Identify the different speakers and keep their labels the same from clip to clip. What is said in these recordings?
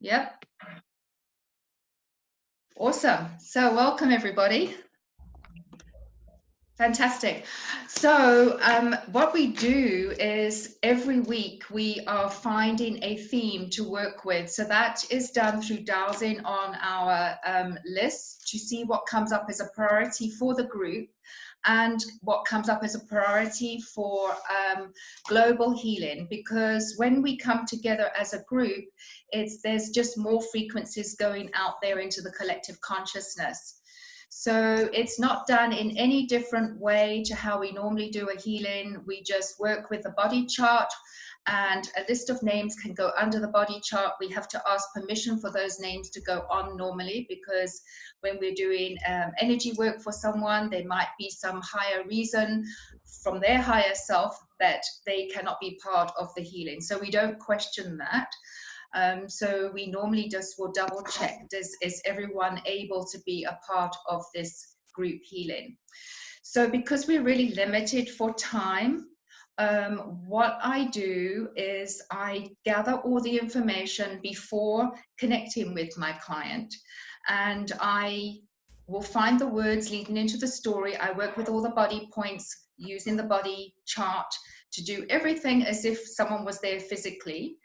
Speaker 1: Yep. Awesome. So welcome, everybody. Fantastic. So what we do is every week we are finding a theme to work with. So that is done through dowsing on our list to see what comes up as a priority for the group and what comes up as a priority for global healing. Because when we come together as a group, there's just more frequencies going out there into the collective consciousness. So it's not done in any different way to how we normally do a healing. We just work with the body chart, and a list of names can go under the body chart. We have to ask permission for those names to go on normally, because when we're doing energy work for someone, there might be some higher reason from their higher self that they cannot be part of the healing. So we don't question that. So we normally just will double check, is everyone able to be a part of this group healing? So because we're really limited for time, what I do is I gather all the information before connecting with my client, and I will find the words leading into the story. I work with all the body points using the body chart to do everything as if someone was there physically.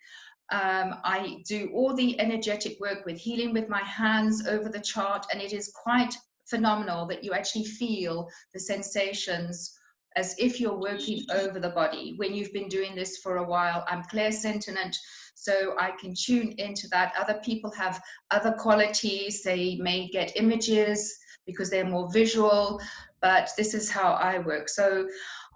Speaker 1: I do all the energetic work with healing with my hands over the chart, and it is quite phenomenal that you actually feel the sensations as if you're working over the body. When you've been doing this for a while, I'm clairsentient, so I can tune into that. Other people have other qualities. They may get images because they're more visual, but this is how I work. So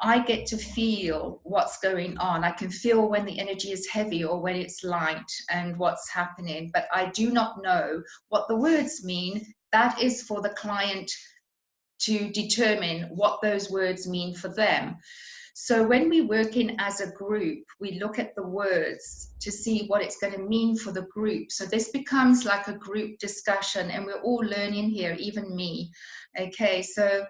Speaker 1: I get to feel what's going on. I can feel when the energy is heavy or when it's light and what's happening, but I do not know what the words mean. That is for the client to determine what those words mean for them. So when we work in as a group, we look at the words to see what it's going to mean for the group. So this becomes like a group discussion, and we're all learning here, even me. Okay, so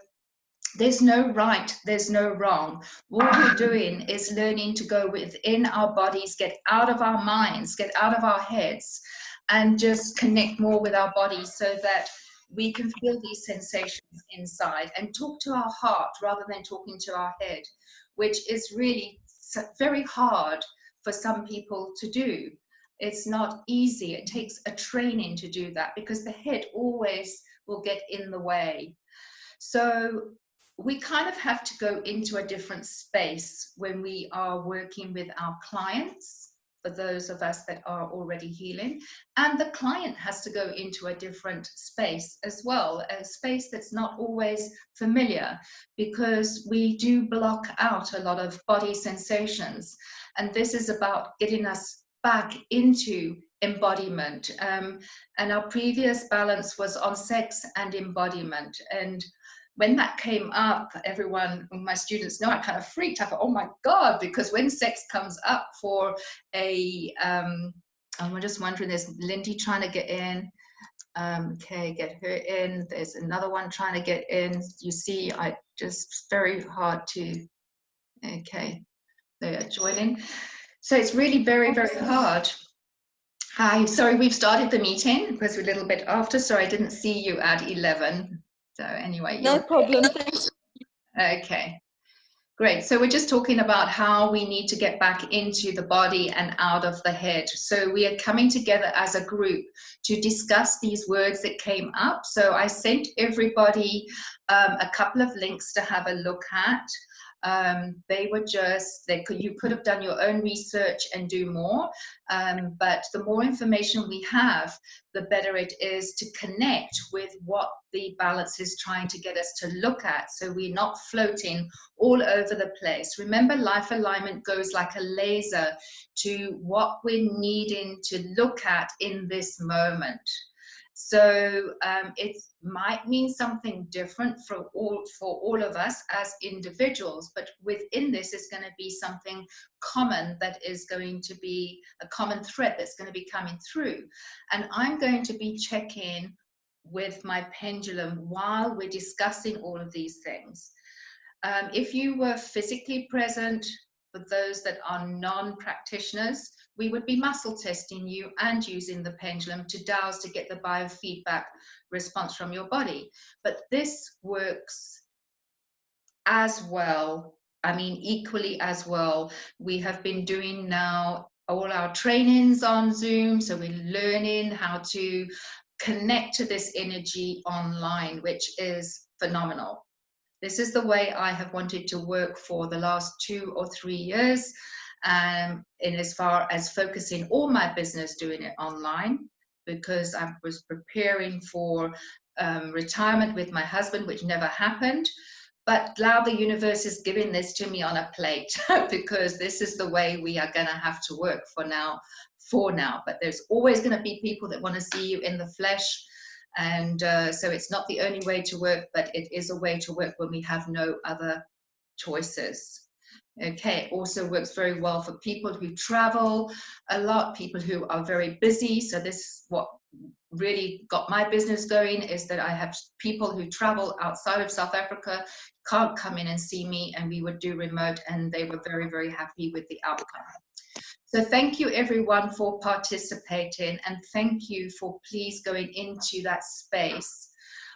Speaker 1: there's no right, there's no wrong. What we're doing is learning to go within our bodies, get out of our minds, get out of our heads, and just connect more with our bodies so that we can feel these sensations inside and talk to our heart rather than talking to our head, which is really very hard for some people to do. It's not easy. It takes a training to do that because the head always will get in the way. So we kind of have to go into a different space when we are working with our clients, for those of us that are already healing, and the client has to go into a different space as well, a space that's not always familiar, because we do block out a lot of body sensations, and this is about getting us back into embodiment. And our previous balance was on sex and embodiment, and when that came up, everyone, my students know, I kind of freaked. I thought, oh my God, because when sex comes up for a, I'm just wondering, there's Lindy trying to get in. Okay, get her in. There's another one trying to get in. You see, I just very hard to, okay, they are joining. So it's really very, very hard. Hi, sorry, we've started the meeting because we're a little bit after, so I didn't see you at 11. So anyway,
Speaker 2: no problem. Thanks.
Speaker 1: Okay, great. So we're just talking about how we need to get back into the body and out of the head. So we are coming together as a group to discuss these words that came up. So I sent everybody a couple of links to have a look at. They were just, you could have done your own research and do more, but the more information we have, the better it is to connect with what the balance is trying to get us to look at, so we're not floating all over the place. Remember, life alignment goes like a laser to what we're needing to look at in this moment. So it might mean something different for all of us as individuals, but within this is going to be something common that is going to be a common thread that's going to be coming through. And I'm going to be checking with my pendulum while we're discussing all of these things. If you were physically present, for those that are non-practitioners, we would be muscle testing you and using the pendulum to dowse to get the biofeedback response from your body. But this works as well, I mean, equally as well. We have been doing now all our trainings on Zoom, so we're learning how to connect to this energy online, which is phenomenal. This is the way I have wanted to work for the last 2 or 3 years, in as far as focusing all my business doing it online, because I was preparing for retirement with my husband, which never happened. But now the universe is giving this to me on a plate because this is the way we are going to have to work for now. But there's always going to be people that want to see you in the flesh. And so it's not the only way to work, but it is a way to work when we have no other choices. Okay, it also works very well for people who travel a lot, people who are very busy. So this, what really got my business going, is that I have people who travel outside of South Africa, can't come in and see me, and we would do remote, and they were very, very happy with the outcome. So thank you everyone for participating, and thank you for please going into that space.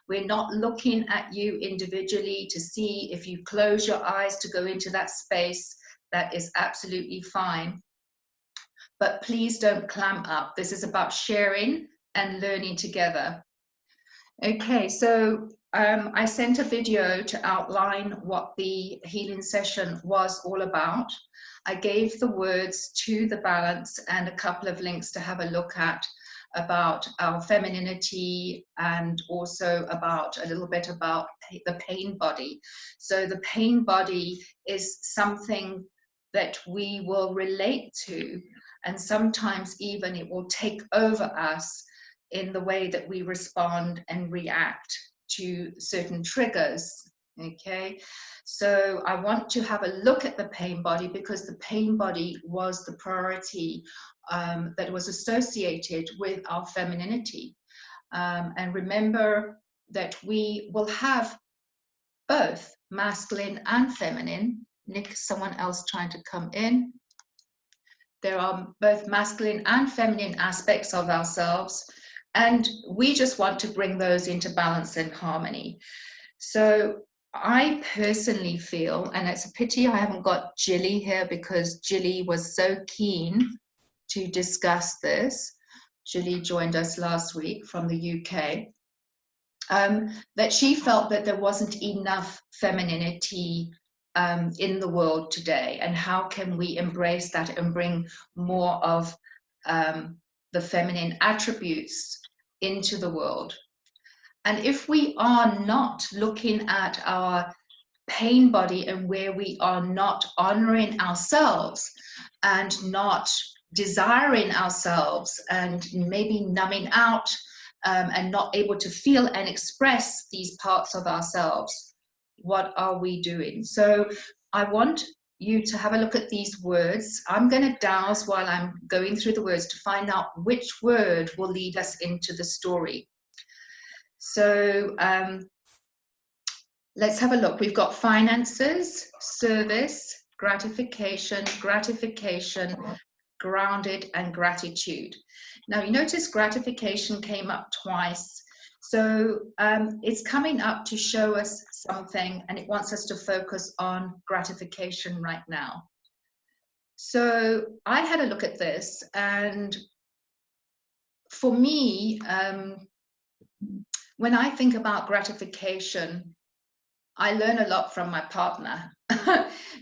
Speaker 1: We're not looking at you individually to see if you close your eyes to go into that space. That is absolutely fine. But please don't clam up. This is about sharing and learning together. Okay, so I sent a video to outline what the healing session was all about. I gave the words to the balance and a couple of links to have a look at about our femininity, and also about a little bit about the pain body. So the pain body is something that we will relate to, and sometimes even it will take over us in the way that we respond and react to certain triggers. Okay, so I want to have a look at the pain body, because the pain body was the priority that was associated with our femininity. And remember that we will have both masculine and feminine. Nick, someone else trying to come in. There are both masculine and feminine aspects of ourselves, and we just want to bring those into balance and harmony. So I personally feel, and it's a pity I haven't got Jilly here, because Jilly was so keen to discuss this. Jilly joined us last week from the UK, that she felt that there wasn't enough femininity in the world today, and how can we embrace that and bring more of the feminine attributes into the world. And if we are not looking at our pain body, and where we are not honoring ourselves and not desiring ourselves, and maybe numbing out and not able to feel and express these parts of ourselves, what are we doing? So I want you to have a look at these words. I'm going to dowse while I'm going through the words to find out which word will lead us into the story. So let's have a look. We've got finances, service, gratification, gratification, grounded, and gratitude. Now you notice gratification came up twice. So it's coming up to show us something, and it wants us to focus on gratification right now. So I had a look at this, and for me, when I think about gratification, I learn a lot from my partner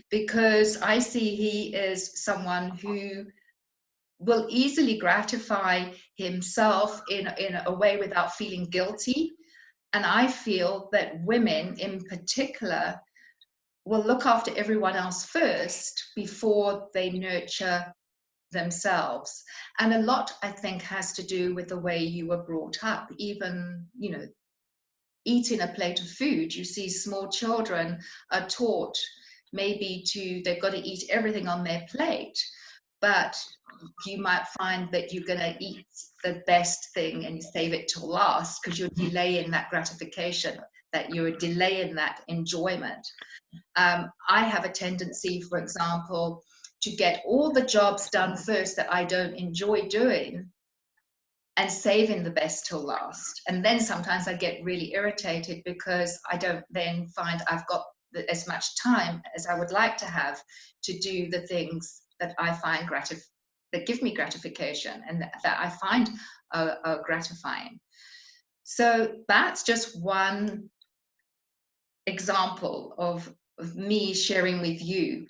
Speaker 1: because I see he is someone who will easily gratify himself in a way without feeling guilty. And I feel that women in particular will look after everyone else first before they nurture themselves. And a lot, I think, has to do with the way you were brought up. Even, you know, eating a plate of food, you see small children are taught maybe they've got to eat everything on their plate, but you might find that you're going to eat the best thing and save it till last, because you're delaying that gratification, that you're delaying that enjoyment. I have a tendency, for example, to get all the jobs done first that I don't enjoy doing, and saving the best till last. And then sometimes I get really irritated because I don't then find I've got as much time as I would like to have to do the things that I find that give me gratification and that I find gratifying. So that's just one example of me sharing with you.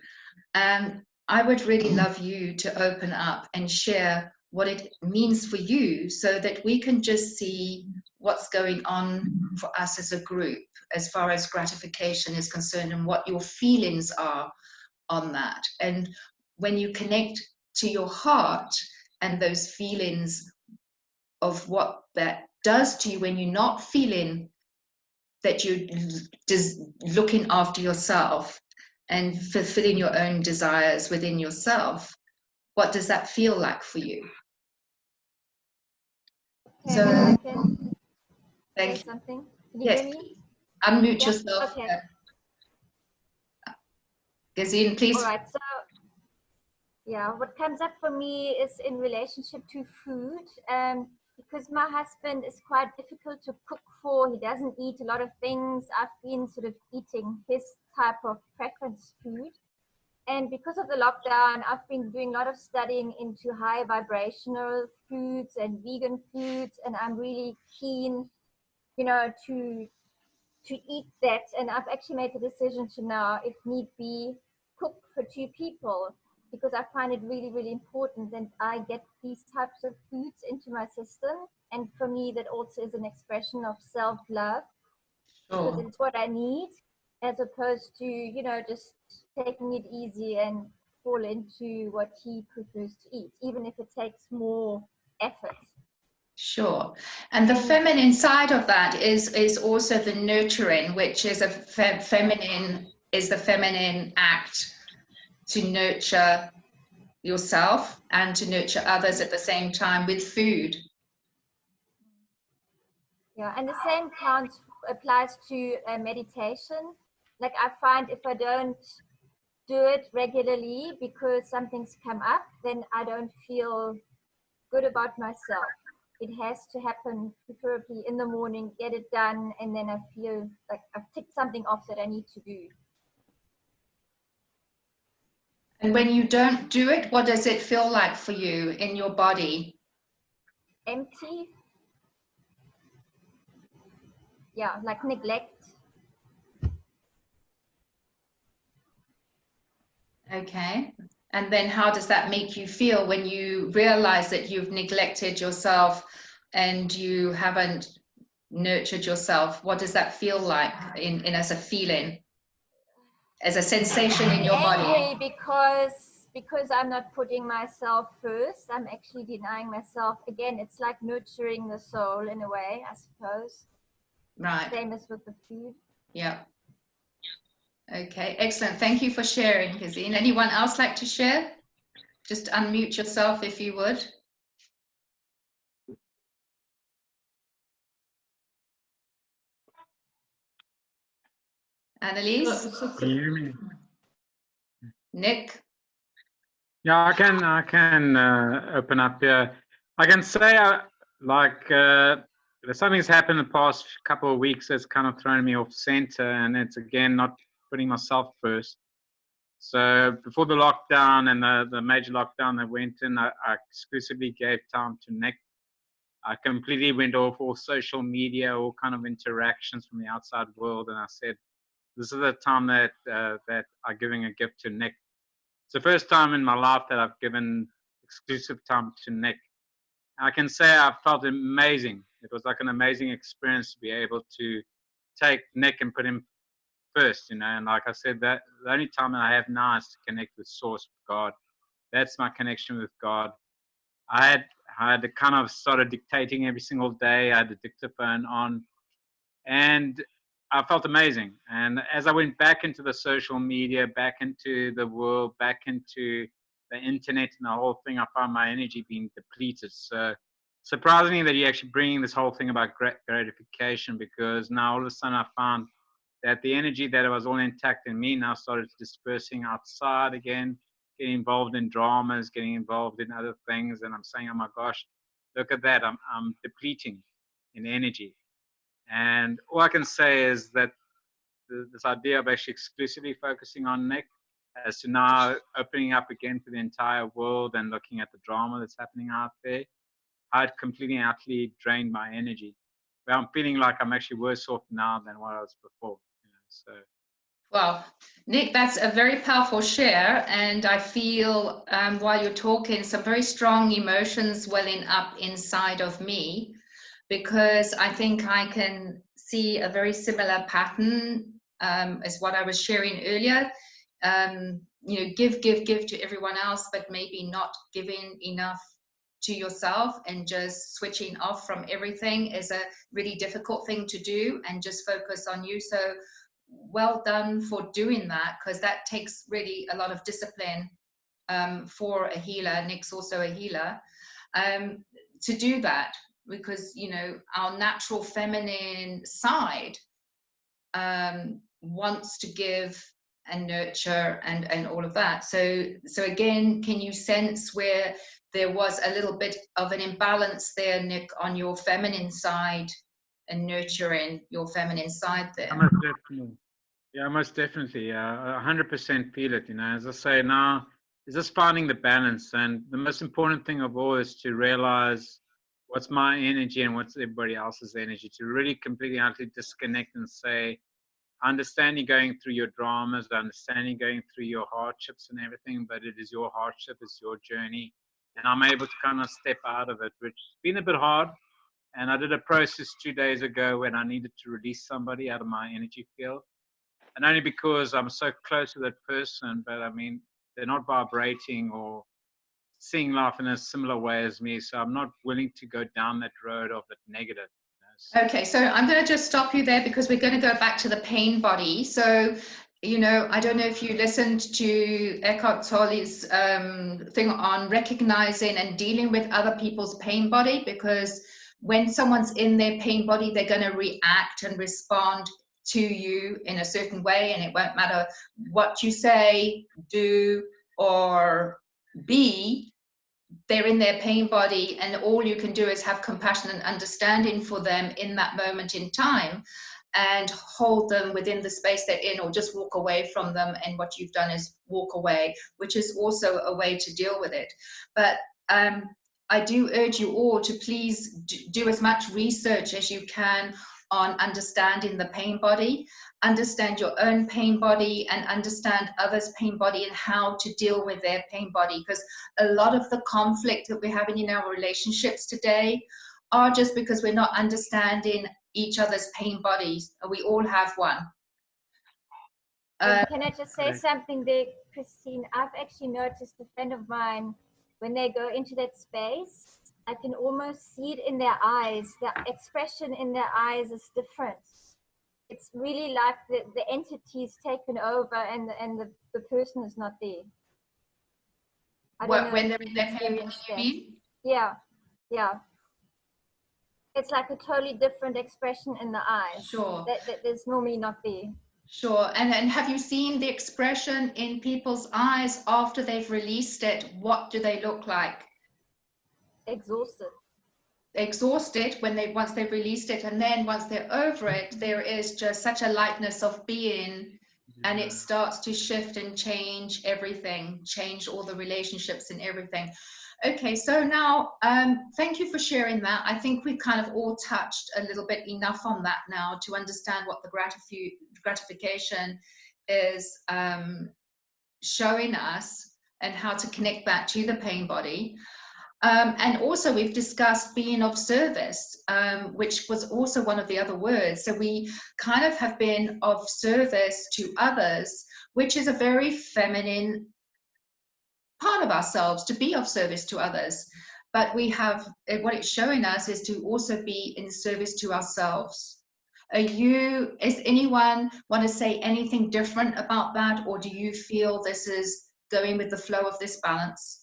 Speaker 1: I would really love you to open up and share what it means for you so that we can just see what's going on for us as a group as far as gratification is concerned and what your feelings are on that. And when you connect to your heart and those feelings of what that does to you when you're not feeling that you're just looking after yourself and fulfilling your own desires within yourself, what does that feel like for you?
Speaker 2: Okay,
Speaker 1: So,
Speaker 2: I can
Speaker 1: thank
Speaker 2: say
Speaker 1: you.
Speaker 2: something. Can you
Speaker 1: Yes,
Speaker 2: hear me?
Speaker 1: please. Unmute
Speaker 2: Yeah?
Speaker 1: yourself.
Speaker 2: Okay.
Speaker 1: Gazine, please.
Speaker 2: All right. So, yeah, what comes up for me is in relationship to food. Because my husband is quite difficult to cook for. He doesn't eat a lot of things. I've been sort of eating his type of preference food. And because of the lockdown, I've been doing a lot of studying into high vibrational foods and vegan foods. And I'm really keen, you know, to eat that. And I've actually made the decision to now, if need be, cook for 2 people, because I find it really, really important that I get these types of foods into my system. And for me, that also is an expression of self-love, because it's what I need, as opposed to, you know, just taking it easy and fall into what he prefers to eat, even if it takes more effort.
Speaker 1: Sure. And the feminine side of that is also the nurturing, which is a feminine, is the feminine act to nurture yourself and to nurture others at the same time with food.
Speaker 2: Yeah, and the same applies to meditation. Like I find if I don't do it regularly because something's come up, then I don't feel good about myself. It has to happen preferably in the morning, get it done, and then I feel like I've ticked something off that I need to do.
Speaker 1: And when you don't do it, what does it feel like for you in your body?
Speaker 2: Empty. Yeah, like neglect.
Speaker 1: Okay. And then how does that make you feel when you realize that you've neglected yourself and you haven't nurtured yourself? What does that feel like in as a feeling, as a sensation in your body?
Speaker 2: Angry because I'm not putting myself first. I'm actually denying myself. Again, it's like nurturing the soul in a way, I suppose.
Speaker 1: Right.
Speaker 2: Same as with the food.
Speaker 1: Yeah. Okay, excellent. Thank you for sharing, Gazine. Anyone else like to share? Just unmute yourself if you would. Annalise?
Speaker 3: Can you hear me?
Speaker 1: Nick?
Speaker 3: Yeah, I can open up here. I can say something's happened the past couple of weeks that's kind of thrown me off center, and it's again not putting myself first. So before the lockdown and the major lockdown that went in, I exclusively gave time to Nick. I completely went off all social media, all kind of interactions from the outside world, and I said, this is the time that I'm giving a gift to Nick. It's the first time in my life that I've given exclusive time to Nick. I can say I felt amazing. It was like an amazing experience to be able to take Nick and put him first, you know. And like I said, that the only time that I have now is to connect with Source, with God. That's my connection with God. I had to kind of started dictating every single day. I had the dictaphone on, and I felt amazing. And as I went back into the social media, back into the world, back into the internet and the whole thing, I found my energy being depleted. So surprisingly that you're actually bringing this whole thing about gratification, because now all of a sudden I found that the energy that was all intact in me now started dispersing outside again. getting involved in dramas, getting involved in other things, and I'm saying, oh my gosh, look at that, I'm depleting in energy. And all I can say is that this idea of actually exclusively focusing on Nick, as to now opening up again to the entire world and looking at the drama that's happening out there, I had completely and utterly drained my energy. But I'm feeling like I'm actually worse off now than what I was before. So.
Speaker 1: Well, Nick, that's a very powerful share, and I feel while you're talking, some very strong emotions welling up inside of me, because I think I can see a very similar pattern as what I was sharing earlier. Give to everyone else, but maybe not giving enough to yourself, and just switching off from everything is a really difficult thing to do, and just focus on you. So well done for doing that, because that takes really a lot of discipline for a healer. Nick's also a healer, to do that, because our natural feminine side wants to give and nurture and all of that. So again, can you sense where there was a little bit of an imbalance there, Nick, on your feminine side, and nurturing your feminine side there?
Speaker 3: Most definitely. Yeah, most definitely. 100% feel it. As I say now, is just finding the balance. And the most important thing of all is to realize what's my energy and what's everybody else's energy, to really completely utterly disconnect and say, I understand you going through your dramas, I understand you going through your hardships and everything, but it is your hardship, it's your journey. And I'm able to kind of step out of it, which has been a bit hard. And I did a process 2 days ago when I needed to release somebody out of my energy field. And only because I'm so close to that person, but I mean, they're not vibrating or seeing life in a similar way as me. So I'm not willing to go down that road of it negative.
Speaker 1: Okay, so I'm going to just stop you there, because we're going to go back to the pain body. So, I don't know if you listened to Eckhart Tolle's thing on recognizing and dealing with other people's pain body, because when someone's in their pain body, they're going to react and respond to you in a certain way, and it won't matter what you say, do, or be. They're in their pain body, and all you can do is have compassion and understanding for them in that moment in time, and hold them within the space they're in, or just walk away from them. And what you've done is walk away, which is also a way to deal with it. But I do urge you all to please do as much research as you can on understanding the pain body, understand your own pain body, and understand others' pain body, and how to deal with their pain body. Because a lot of the conflict that we're having in our relationships today are just because we're not understanding each other's pain bodies. We all have one.
Speaker 2: Can I just say something there, Christine? I've actually noticed a friend of mine, when they go into that space, I can almost see it in their eyes. The expression in their eyes is different. It's really like the entity's taken over, and the person is not there.
Speaker 1: When they're in their pain body, you mean?
Speaker 2: Yeah. It's like a totally different expression in the eyes.
Speaker 1: Sure.
Speaker 2: That there's normally not there.
Speaker 1: Sure. And have you seen the expression in people's eyes after they've released it? What do they look like?
Speaker 2: Exhausted.
Speaker 1: Exhausted once they've released it, and then once they're over it, there is just such a lightness of being, and it starts to shift and change everything, change all the relationships and everything. Okay, so now thank you for sharing that. I think we've kind of all touched a little bit enough on that now to understand what the gratification is showing us, and how to connect that to the pain body. And also we've discussed being of service, which was also one of the other words. So we kind of have been of service to others, which is a very feminine part of ourselves, to be of service to others. But we have, what it's showing us is to also be in service to ourselves. Is anyone want to say anything different about that, or do you feel this is going with the flow of this balance?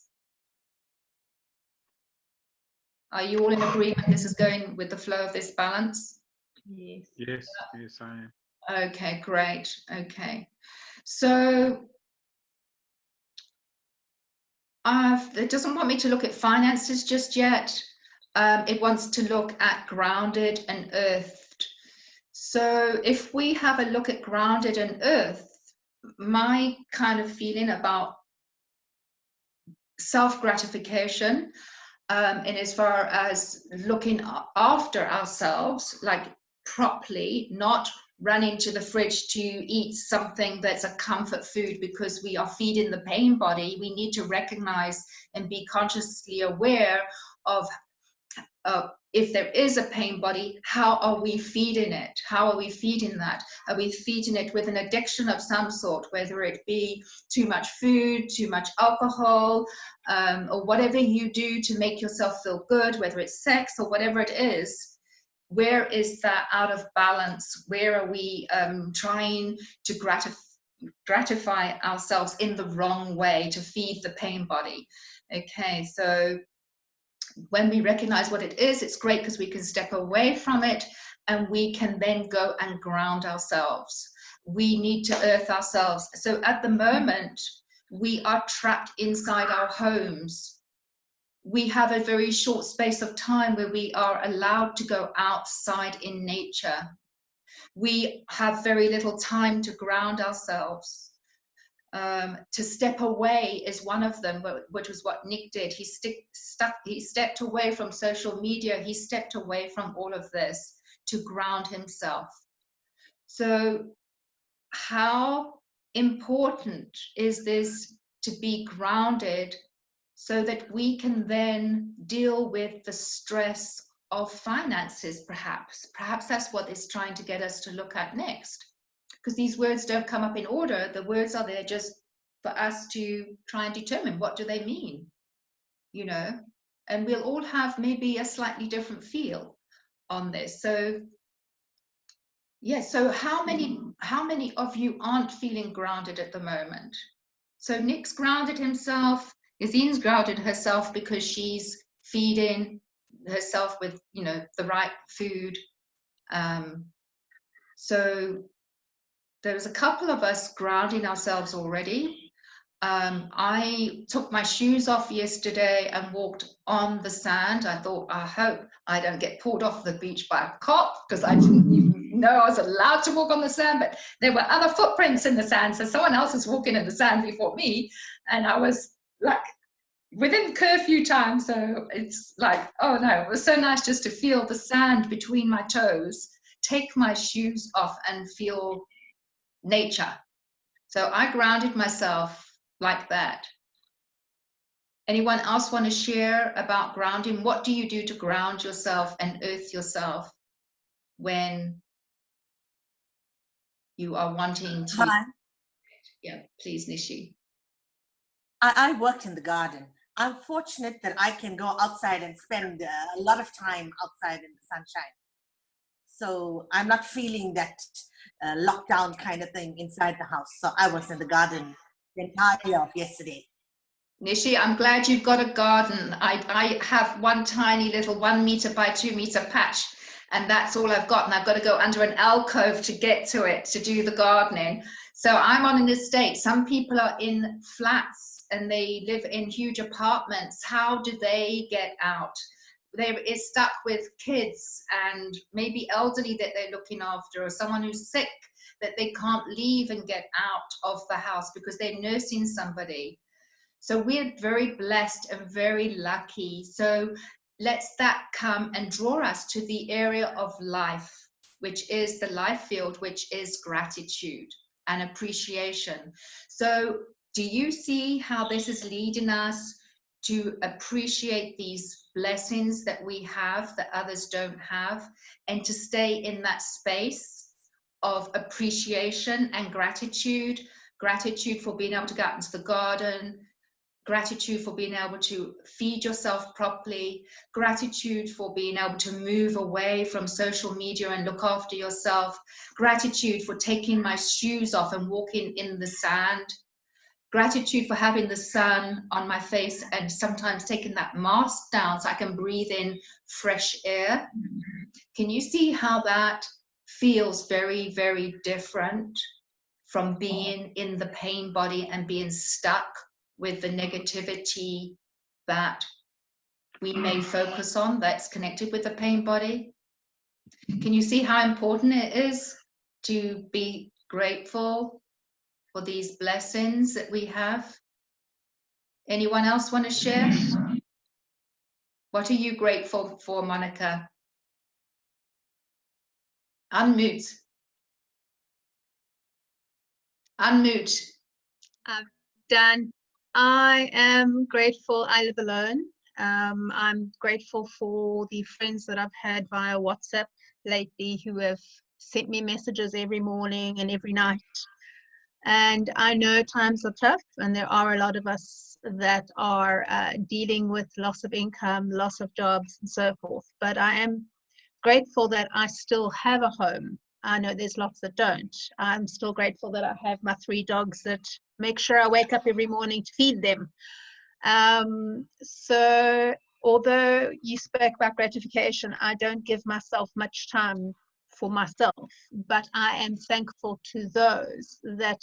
Speaker 1: Are you all in agreement this is going with the flow of this balance?
Speaker 3: Yes, I am.
Speaker 1: Okay, great. Okay. So It doesn't want me to look at finances just yet. It wants to look at grounded and earthed. So if we have a look at grounded and earthed, my kind of feeling about self-gratification, and as far as looking after ourselves, like properly, not running to the fridge to eat something that's a comfort food because we are feeding the pain body. We need to recognize and be consciously aware of if there is a pain body, how are we feeding it? How are we feeding that? Are we feeding it with an addiction of some sort, whether it be too much food, too much alcohol, or whatever you do to make yourself feel good, whether it's sex or whatever it is? Where is that out of balance? Where are we trying to gratify ourselves in the wrong way to feed the pain body? Okay, so when we recognize what it is, it's great because we can step away from it and we can then go and ground ourselves. We need to earth ourselves. So at the moment, we are trapped inside our homes. We have a very short space of time where we are allowed to go outside in nature. We have very little time to ground ourselves. To step away is one of them, which was what Nick did. He stepped away from social media. He stepped away from all of this to ground himself. So how important is this to be grounded so that we can then deal with the stress of finances, perhaps? Perhaps that's what it's trying to get us to look at next. Because these words don't come up in order. The words are there just for us to try and determine what do they mean, you know, and we'll all have maybe a slightly different feel on this. So yes, so how many of you aren't feeling grounded at the moment? So Nick's grounded himself, Yazine's grounded herself because she's feeding herself with, you know, the right food. So there's a couple of us grounding ourselves already. I took my shoes off yesterday and walked on the sand. I thought, I hope I don't get pulled off the beach by a cop, because I didn't even know I was allowed to walk on the sand, but there were other footprints in the sand. So someone else was walking in the sand before me. And I was like within curfew time. So it's like, oh no, it was so nice just to feel the sand between my toes, take my shoes off and feel nature. So I grounded myself like that. Anyone else want to share about grounding? What do you do to ground yourself and earth yourself when you are wanting to?
Speaker 4: Hi.
Speaker 1: Yeah, please, Nishi.
Speaker 4: I worked in the garden. I'm fortunate that I can go outside and spend a lot of time outside in the sunshine. So I'm not feeling that lockdown kind of thing inside the house. So I was in the garden the entire of yesterday.
Speaker 1: Nishi, I'm glad you've got a garden. I have one tiny little 1 meter by 2 meter patch, and that's all I've got. And I've got to go under an alcove to get to it to do the gardening. So I'm on an estate. Some people are in flats and they live in huge apartments. How do they get out? They're stuck with kids and maybe elderly that they're looking after, or someone who's sick that they can't leave and get out of the house because they're nursing somebody. So we're very blessed and very lucky. So let's that come and draw us to the area of life, which is the life field, which is gratitude and appreciation. So do you see how this is leading us to appreciate these blessings that we have that others don't have, and to stay in that space of appreciation and gratitude? Gratitude for being able to go out into the garden, gratitude for being able to feed yourself properly, gratitude for being able to move away from social media and look after yourself, gratitude for taking my shoes off and walking in the sand, gratitude for having the sun on my face and sometimes taking that mask down so I can breathe in fresh air. Can you see how that feels very, very different from being in the pain body and being stuck with the negativity that we may focus on that's connected with the pain body. Can you see how important it is to be grateful for these blessings that we have? Anyone else want to share? What are you grateful for, Monica? Unmute. Unmute.
Speaker 5: Dan, I am grateful I live alone. I'm grateful for the friends that I've had via WhatsApp lately who have sent me messages every morning and every night. And I know times are tough, and there are a lot of us that are dealing with loss of income, loss of jobs, and so forth. But I am grateful that I still have a home. I know there's lots that don't. I'm still grateful that I have my 3 dogs that make sure I wake up every morning to feed them. So although you spoke about gratification, I don't give myself much time for myself, but I am thankful to those that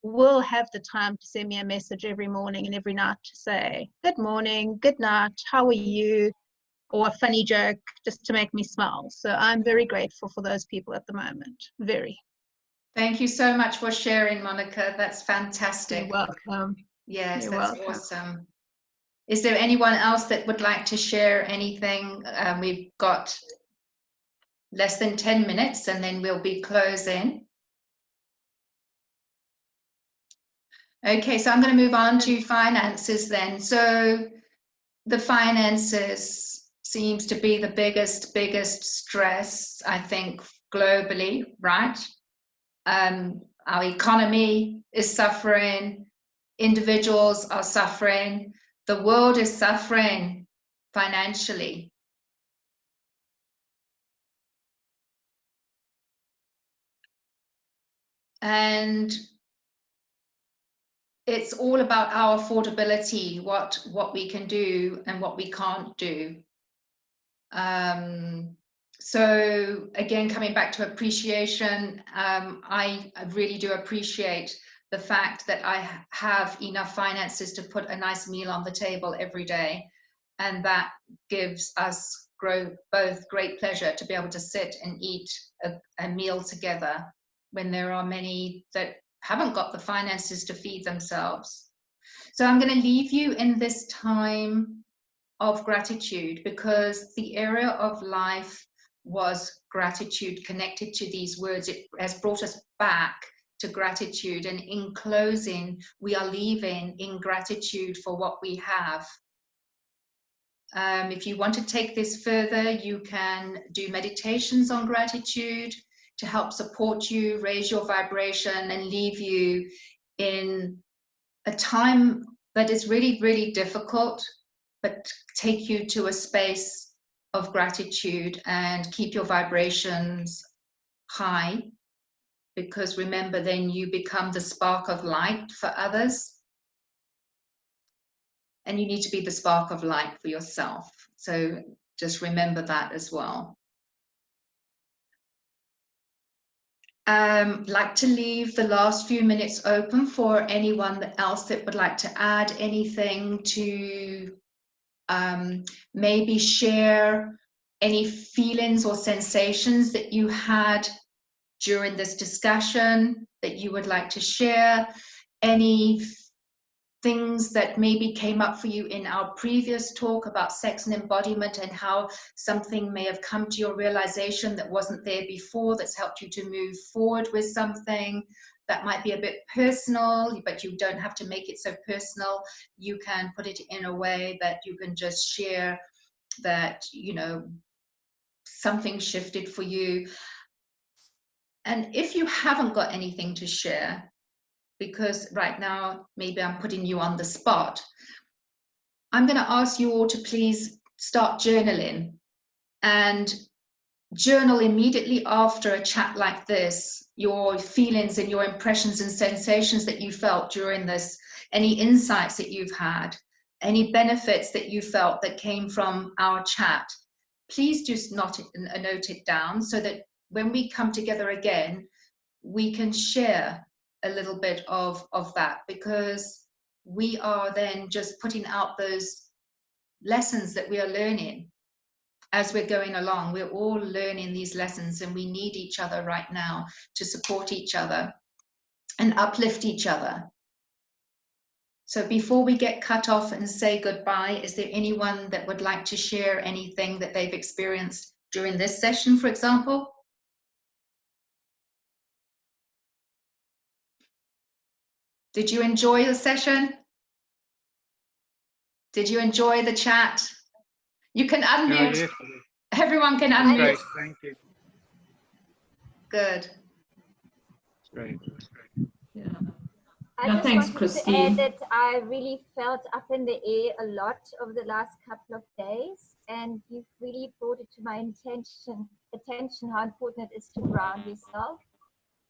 Speaker 5: will have the time to send me a message every morning and every night to say, good morning, good night, how are you? Or a funny joke just to make me smile. So I'm very grateful for those people at the moment. Very.
Speaker 1: Thank you so much for sharing, Monica. That's fantastic.
Speaker 5: You're welcome.
Speaker 1: Yes,
Speaker 5: You're
Speaker 1: that's
Speaker 5: welcome.
Speaker 1: awesome. Is there anyone else that would like to share anything? We've got less than 10 minutes and then we'll be closing. Okay, so I'm going to move on to finances then. So the finances seems to be the biggest stress, I think, globally, right? Our economy is suffering, individuals are suffering, the world is suffering financially. And it's all about our affordability, what we can do and what we can't do. So again, coming back to appreciation, I really do appreciate the fact that I have enough finances to put a nice meal on the table every day. And that gives us both great pleasure to be able to sit and eat a meal together when there are many that haven't got the finances to feed themselves. So I'm going to leave you in this time of gratitude, because the area of life was gratitude connected to these words. It has brought us back to gratitude, and in closing we are leaving in gratitude for what we have. If you want to take this further, you can do meditations on gratitude to help support you, raise your vibration, and leave you in a time that is really difficult, but take you to a space of gratitude and keep your vibrations high, because remember, then you become the spark of light for others, and you need to be the spark of light for yourself. So just remember that as well. Like to leave the last few minutes open for anyone else that would like to add anything, to maybe share any feelings or sensations that you had during this discussion that you would like to share, any things that maybe came up for you in our previous talk about sex and embodiment, and how something may have come to your realization that wasn't there before, that's helped you to move forward with something that might be a bit personal, but you don't have to make it so personal. You can put it in a way that you can just share that, you know, something shifted for you. And if you haven't got anything to share, because right now maybe I'm putting you on the spot, I'm going to ask you all to please start journaling, and journal immediately after a chat like this, your feelings and your impressions and sensations that you felt during this, any insights that you've had, any benefits that you felt that came from our chat. Please just note it down, so that when we come together again, we can share a little bit of that, because we are then just putting out those lessons that we are learning as we're going along. We're all learning these lessons, and we need each other right now to support each other and uplift each other. So before we get cut off and say goodbye, is there anyone that would like to share anything that they've experienced during this session, for example? Did you enjoy the session? Did you enjoy the chat? You can unmute.
Speaker 3: Yes.
Speaker 1: Everyone can
Speaker 3: That's
Speaker 1: unmute.
Speaker 3: great. Thank you.
Speaker 1: Good.
Speaker 3: Great.
Speaker 6: Yeah.
Speaker 2: I
Speaker 6: Yeah,
Speaker 2: just
Speaker 6: thanks,
Speaker 2: wanted
Speaker 6: Christine.
Speaker 2: to add that I really felt up in the air a lot over the last couple of days, and you've really brought it to my attention how important it is to ground yourself.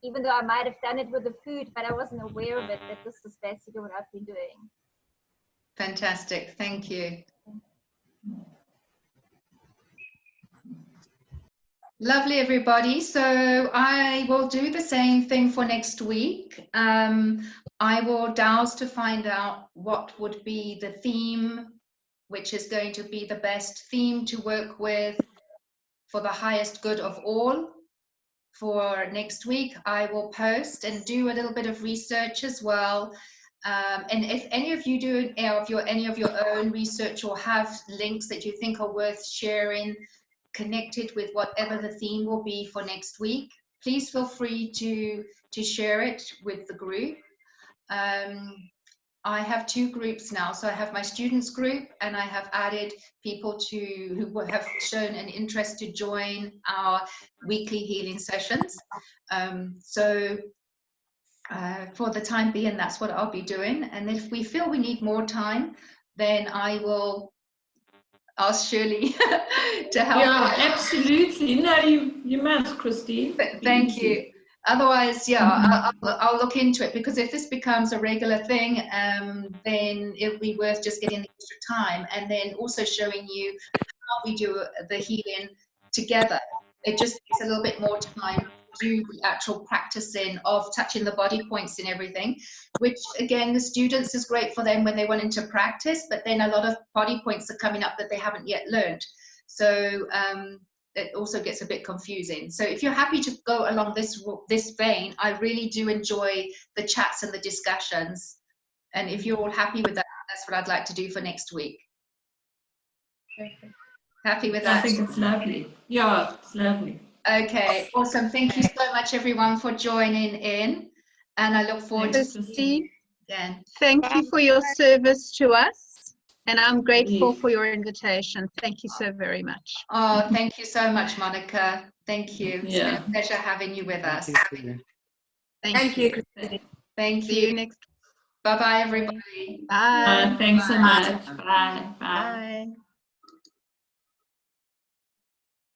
Speaker 2: Even though I might have done it with the food, but I wasn't aware of it, that this is basically what I've been doing.
Speaker 1: Fantastic. Thank you. Lovely, everybody. So I will do the same thing for next week. I will douse to find out what would be the theme, which is going to be the best theme to work with for the highest good of all. For next week, I will post and do a little bit of research as well. And if any of you do any of your own research or have links that you think are worth sharing, connected with whatever the theme will be for next week, please feel free to share it with the group. I have 2 groups now. So I have my students group, and I have added people who have shown an interest to join our weekly healing sessions. For the time being, that's what I'll be doing. And if we feel we need more time, then I will ask Shirley to help.
Speaker 6: Yeah, absolutely. No, you must, Christine.
Speaker 1: Thank you. Otherwise, yeah, I'll look into it, because if this becomes a regular thing, then it'll be worth just getting the extra time, and then also showing you how we do the healing together. It just takes a little bit more time to do the actual practicing of touching the body points and everything, which again, the students is great for them when they want to practice, but then a lot of body points are coming up that they haven't yet learned. So it also gets a bit confusing. So if you're happy to go along this vein, I really do enjoy the chats and the discussions. And if you're all happy with that, that's what I'd like to do for next week.
Speaker 5: Perfect.
Speaker 1: Happy with that?
Speaker 6: I think it's lovely. Yeah, it's lovely.
Speaker 1: Okay, awesome. Thank you so much, everyone, for joining in. And I look forward to seeing you again.
Speaker 5: Thank you for your service to us. And I'm grateful for your invitation. Thank you so very much.
Speaker 1: Oh, thank you so much, Monica. Thank you. It's been a pleasure having you with us.
Speaker 4: Thank you, Christine.
Speaker 1: Thank
Speaker 5: See you
Speaker 1: you.
Speaker 5: next.
Speaker 1: Bye-bye, everybody.
Speaker 5: Bye.
Speaker 6: Thanks so much. Bye. Bye.
Speaker 5: Bye.